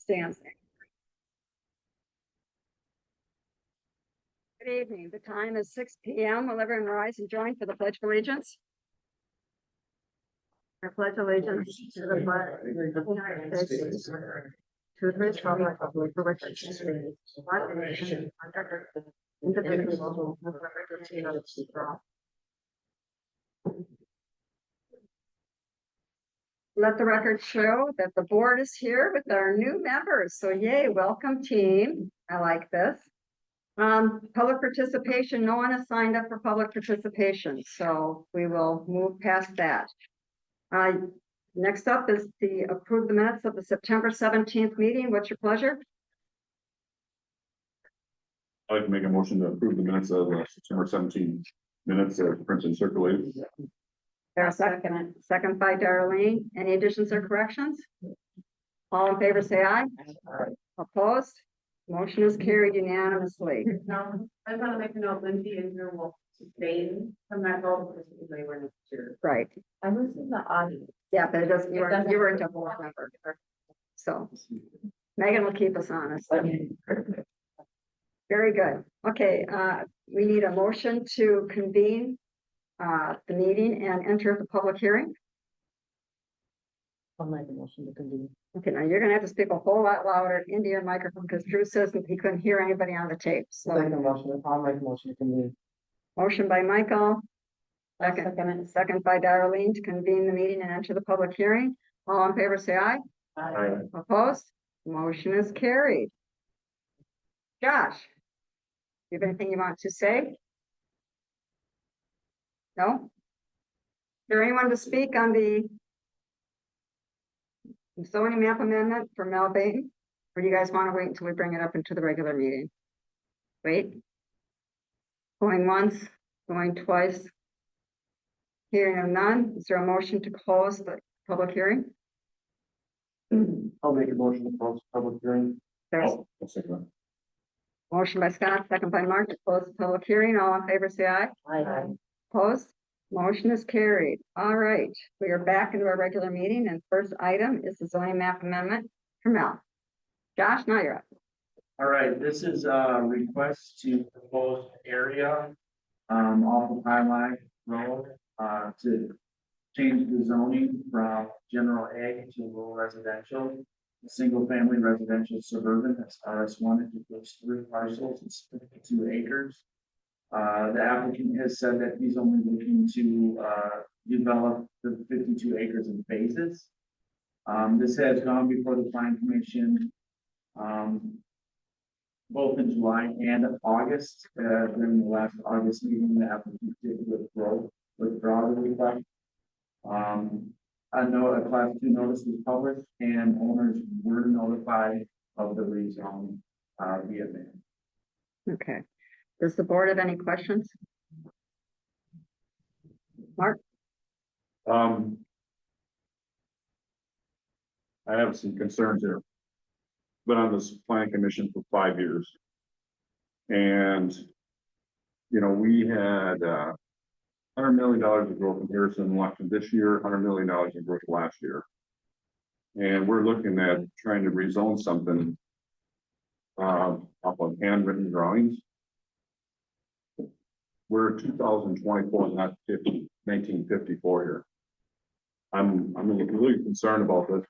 Stand. Good evening. The time is 6 p.m. Will everyone rise and join for the Pledge of Allegiance? I pledge allegiance to the flag of the United States, to the republic for which it stands, one nation, under God, indivisible, with liberty and justice for all. Let the record show that the board is here with our new members. So yay, welcome team. I like this. Public participation, no one has signed up for public participation, so we will move past that. Next up is the approve the minutes of the September 17th meeting. What's your pleasure? I'd like to make a motion to approve the minutes of September 17th minutes that printed and circulated. There a second? Second by Darlene. Any additions or corrections? All in favor, say aye. Opposed? Motion is carried unanimously. No, I want to make a note, Lindsay and Drew will sustain from that vote because they were not sure. Right. I was in the audience. Yeah, but it doesn't, you weren't a board member. So Megan will keep us honest. Very good. Okay, we need a motion to convene the meeting and enter the public hearing. I'll make a motion to convene. Okay, now you're gonna have to speak a whole lot louder into your microphone because Drew says that he couldn't hear anybody on the tape. So I'll make a motion to convene. motion by Michael. Second by Darlene to convene the meeting and enter the public hearing. All in favor, say aye. Aye. Opposed? Motion is carried. Josh, you have anything you want to say? No? Is there anyone to speak on the zoning map amendment for Mel Bain? Or do you guys want to wait until we bring it up into the regular meeting? Wait. Going once, going twice. Hearing of none, is there a motion to close the public hearing? I'll make a motion to close the public hearing. There's I'll second that. motion by Scott, second by Mark to close the public hearing. All in favor, say aye. Aye. Opposed? Motion is carried. All right, we are back into our regular meeting and first item is the zoning map amendment for Mel. Josh, now you're up. All right, this is a request to propose area off of Highline Road to change the zoning from general ag to rural residential. Single family residential suburban, that's RS1, it includes 3 parcels, it's 52 acres. The applicant has said that he's only looking to develop the 52 acres in phases. This has gone before the planning commission both in July and August. During the last August meeting, the applicant did withdraw the request. I know a class 2 notice was published and owners were notified of the rezone via mail. Okay. Does the board have any questions? Mark? I have some concerns here. Been on this planning commission for 5 years. And, you know, we had $100 million of growth in Harrison election this year, $100 million in growth last year. And we're looking at trying to rezone something off of handwritten drawings. We're 2024, not 1954 here. I'm really concerned about this.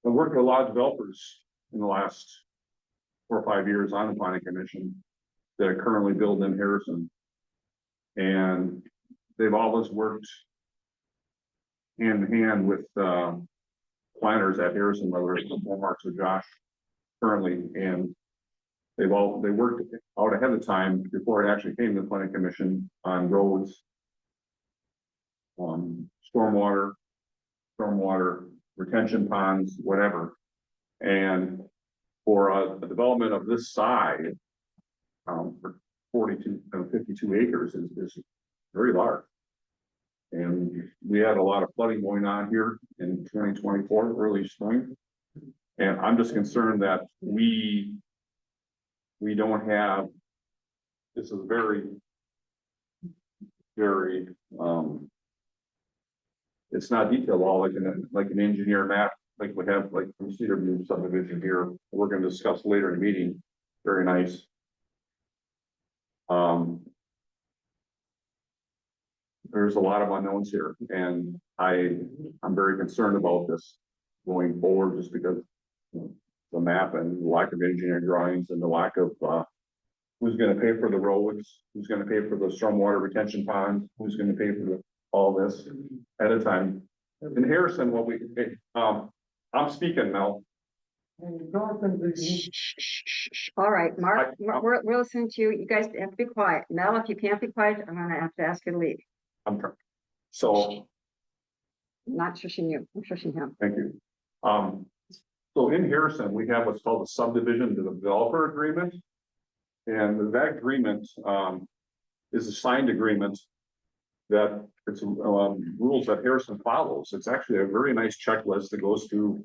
I've worked with a lot of developers in the last 4 or 5 years on the planning commission that are currently building in Harrison. And they've always worked hand in hand with planners at Harrison, whether it's Marks or Josh currently, and they worked out ahead of time before it actually came to the planning commission on roads, stormwater retention ponds, whatever. And for a development of this size, for 52 acres is very large. And we had a lot of flooding going on here in 2024, early spring. And I'm just concerned that we don't have, this is very, it's not detailed all like an engineer map like we have, like from Cedar View subdivision here, we're gonna discuss later in the meeting, very nice. There's a lot of unknowns here, and I'm very concerned about this going forward, just because the map and lack of engineering drawings and the lack of, who's gonna pay for the roads, who's gonna pay for the stormwater retention ponds, who's gonna pay for all this at a time. In Harrison, I'm speaking now. All right, Mark, I- we're listening to you. You guys have to be quiet. Mel, if you can't be quiet, I'm gonna have to ask you to leave. I'm trying. So, I'm not shushing you, I'm shushing him. thank you. So in Harrison, we have what's called a subdivision developer agreement. And that agreement, is a signed agreement that it's, rules that Harrison follows. It's actually a very nice checklist that goes through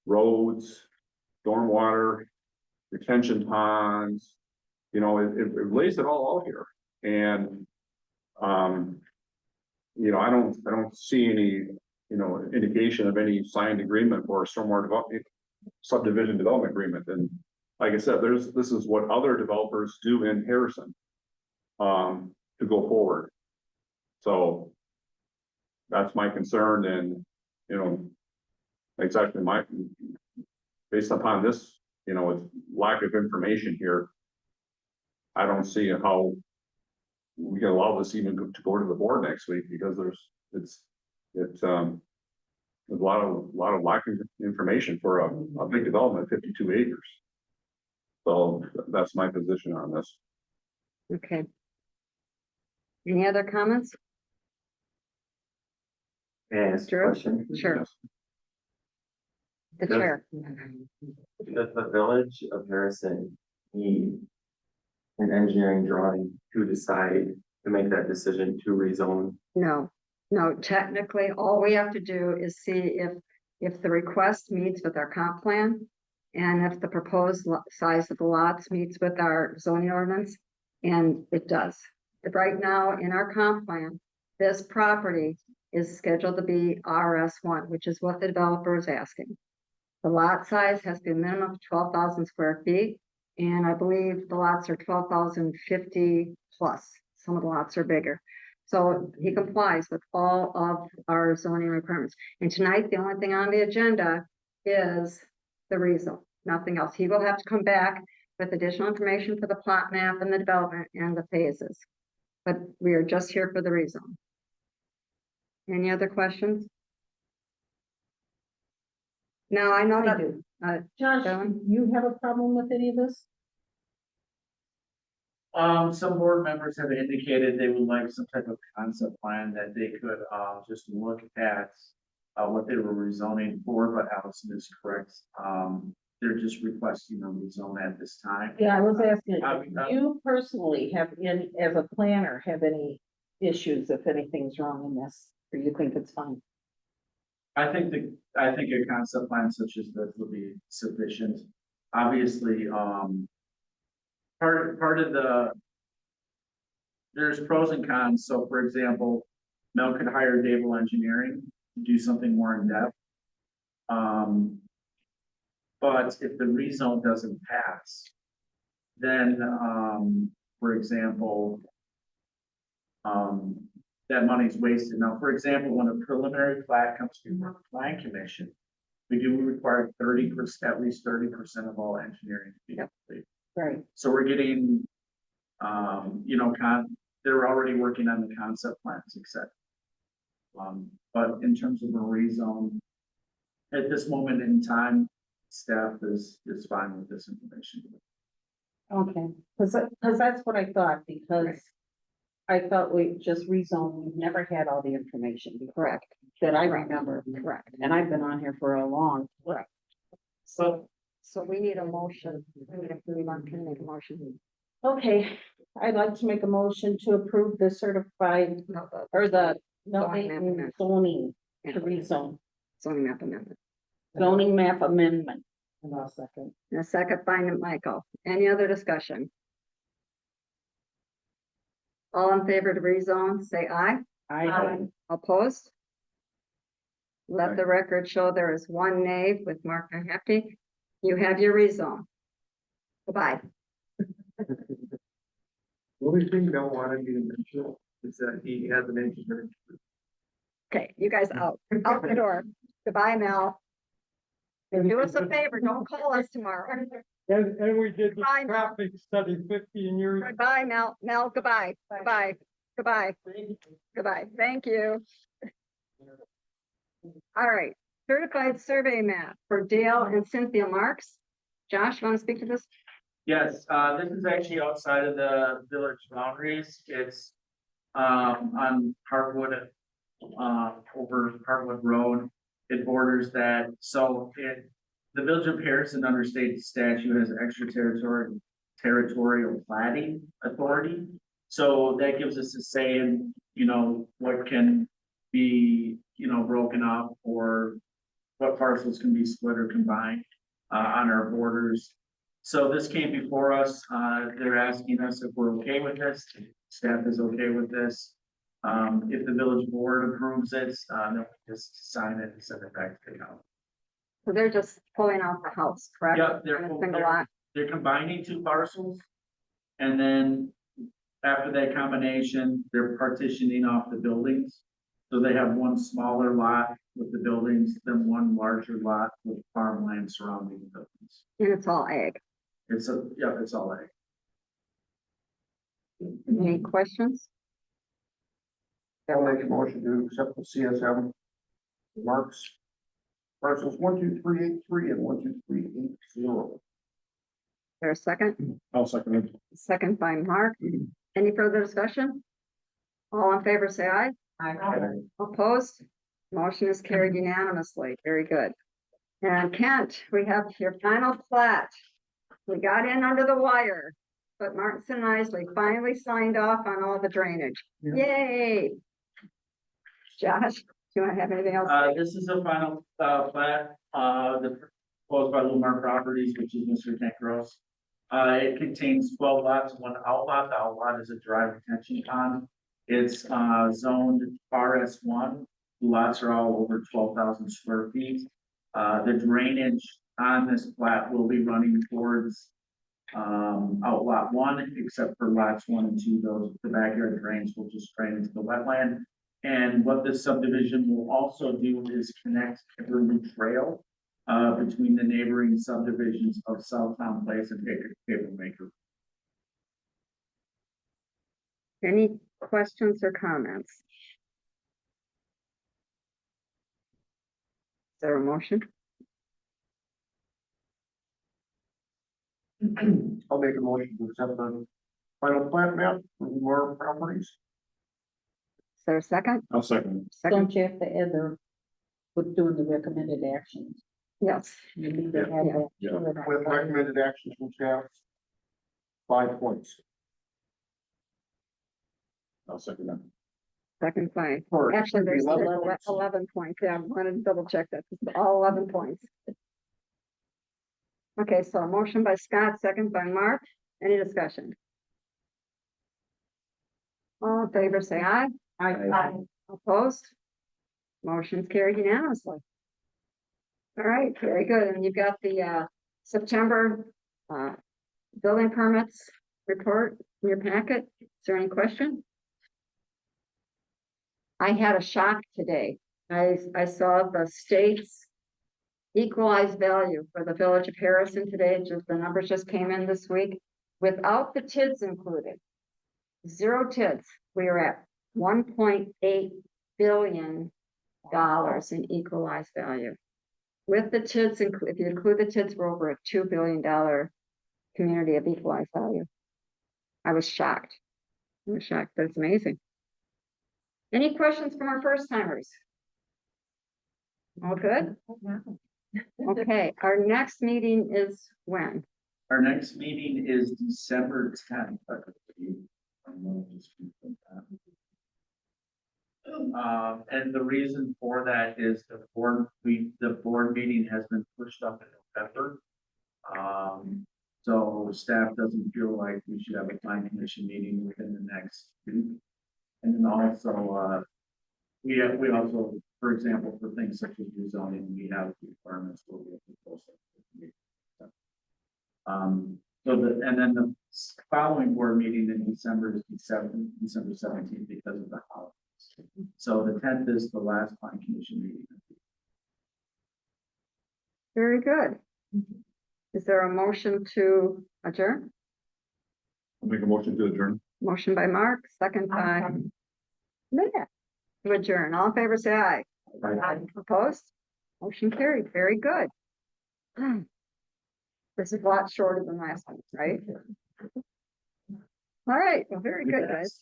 roads, stormwater, retention ponds. You know, it lays it all out here. And, you know, I don't see any, indication of any signed agreement for a stormwater subdivision development agreement. And like I said, this is what other developers do in Harrison, to go forward. So that's my concern, and, exactly based upon this, with lack of information here, I don't see how we can allow this even to go to the board next week, because there's a lot of lack of information for a big development of 52 acres. So that's my position on this. Okay. Any other comments? Yes, Drew? question. Sure, Yes. the Does- chair. Does the village of Harrison need an engineering drawing to decide to make that decision to rezone? No, no, technically, all we have to do is see if the request meets with our comp plan. And if the proposed size of the lots meets with our zoning ordinance, and it does. Right now, in our comp plan, this property is scheduled to be RS1, which is what the developer is asking. The lot size has to be a minimum of 12,000 square feet, and I believe the lots are 12,050 plus. Some of the lots are bigger. So he complies with all of our zoning requirements. And tonight, the only thing on the agenda is the rezone, nothing else. He will have to come back with additional information for the plot map and the development and the phases. But we are just here for the rezone. Any other questions? Now, I know that, Josh, Ellen? you have a problem with any of this? Some board members have indicated they would like some type of concept plan that they could, just look at. What they were rezoning for, but Allison is correct. They're just requesting a rezone at this time. Yeah, I was asking, Uh, you personally have, as a planner, have any issues if anything's wrong in this, or you think it's fine? I think a concept plan such as this will be sufficient. Obviously, part of there's pros and cons. So for example, Mel could hire Dable Engineering to do something more in depth. But if the rezone doesn't pass, then, for example, that money's wasted. Now, for example, when a preliminary plat comes before the plan commission, we do require 30%, at least 30% of all engineering to be complete. Right. So we're getting, they're already working on the concept plans, etc. But in terms of a rezone, at this moment in time, staff is fine with this information. Okay, because that's what I thought, because I thought we just rezoned, we've never had all the information before, correct, that I remember, correct. and I've been on here for a long. Correct. So we need a motion. We want to make a motion. Okay, I'd like to make a motion to approve the certified, or the Zoning map amendment. zoning to Yeah, rezone, zoning map amendment. zoning map amendment. And I'll second. And a second by Michael. Any other discussion? All in favor to rezone, say aye. I, Opposed? Let the record show there is one nay with Mark Hefty. You have your rezone. Goodbye. The only thing Bill wanted me to mention is that he has an engineer. Okay, you guys out the door. Goodbye, Mel. And do us a favor, don't call us tomorrow. And we did the Bye, Mel. traffic study 15 years. Goodbye, Mel. Mel, goodbye. Goodbye. Goodbye. Goodbye. Thank you. All right, certified survey map for Dale and Cynthia Marks. Josh, you want to speak to this? Yes, this is actually outside of the village boundaries. It's on Hartwood, over Hartwood Road. It borders that, so the village of Harrison under state statute has territorial plating authority. So that gives us a say in, what can be, broken up, or what parcels can be split or combined on our borders. So this came before us. They're asking us if we're okay with this. Staff is okay with this. If the village board approves it, then we just sign it and send it back to the county. So they're just pulling out the house, correct? Yeah, On a single lot. they're combining two parcels. And then after that combination, they're partitioning off the buildings. So they have one smaller lot with the buildings, then one larger lot with farmland surrounding the buildings. And it's all ag. It's all right. Any questions? I'll make a motion to accept the CSM marks parcels 12383 and 12380. There a second? I'll second it. Second by Mark. Any further discussion? All in favor, say aye. Opposed? Motion is carried unanimously. Very good. And Kent, we have your final plat. We got in under the wire, but Martinson and Isley finally signed off on all the drainage. Yay! Josh, do you want to have anything else? This is a final, plat, the proposed by Lumar Properties, which is Mr. Kent Gross. It contains 12 lots, one outlot. The outlot is a dry retention pond. It's, zoned RS1. Lots are all over 12,000 square feet. The drainage on this plat will be running towards, outlot 1, except for lots 1 and 2, those, the backyard drains will just drain into the wetland. And what this subdivision will also do is connect Kimberly Trail between the neighboring subdivisions of Southtown Place and Paper Maker. Any questions or comments? Is there a motion? I'll make a motion to accept the final plat map for more properties. Is there a second? I'll second Second, Don't you have to add with doing the recommended actions? yes. You need to have that. Yeah. With recommended actions from staff. 5 points. it. I'll second that. Second by, Or it actually, should be there's 11 points. 11 points. Yeah, I wanted to double check that. It's all 11 points. Okay, so a motion by Scott, second by Mark. Any discussion? All in favor, say aye. Aye. Opposed? Motion's carried unanimously. All right, very good. And you've got the September building permits report in your packet. Is there any question? I had a shock today. I saw the state's equalized value for the village of Harrison today. Just the numbers just came in this week without the TIDs included. 0 TIDs. We are at $1.8 billion in equalized value. With the TIDs, if you include the TIDs, we're over a $2 billion community of equalized value. I was shocked. That's amazing. Any questions from our first timers? All good? Okay, our next meeting is when? Our next meeting is December 10th. I believe. I'm gonna just confirm that. And the reason for that is the board meeting has been pushed up in November. So staff doesn't feel like we should have a planning commission meeting within the next week. And then also, we also for example, for things such as rezoning, we have requirements where we have to post it. So and then the following board meeting in December is December 17th because of the holidays. So the 10th is the last plan commission meeting. Very good. Is there a motion to adjourn? I'll make a motion to adjourn. Motion by Mark, second by Linda. To adjourn. All in favor, say aye. Opposed? Motion carried. Very good. This is a lot shorter than last one, right? All right, well, very good, guys.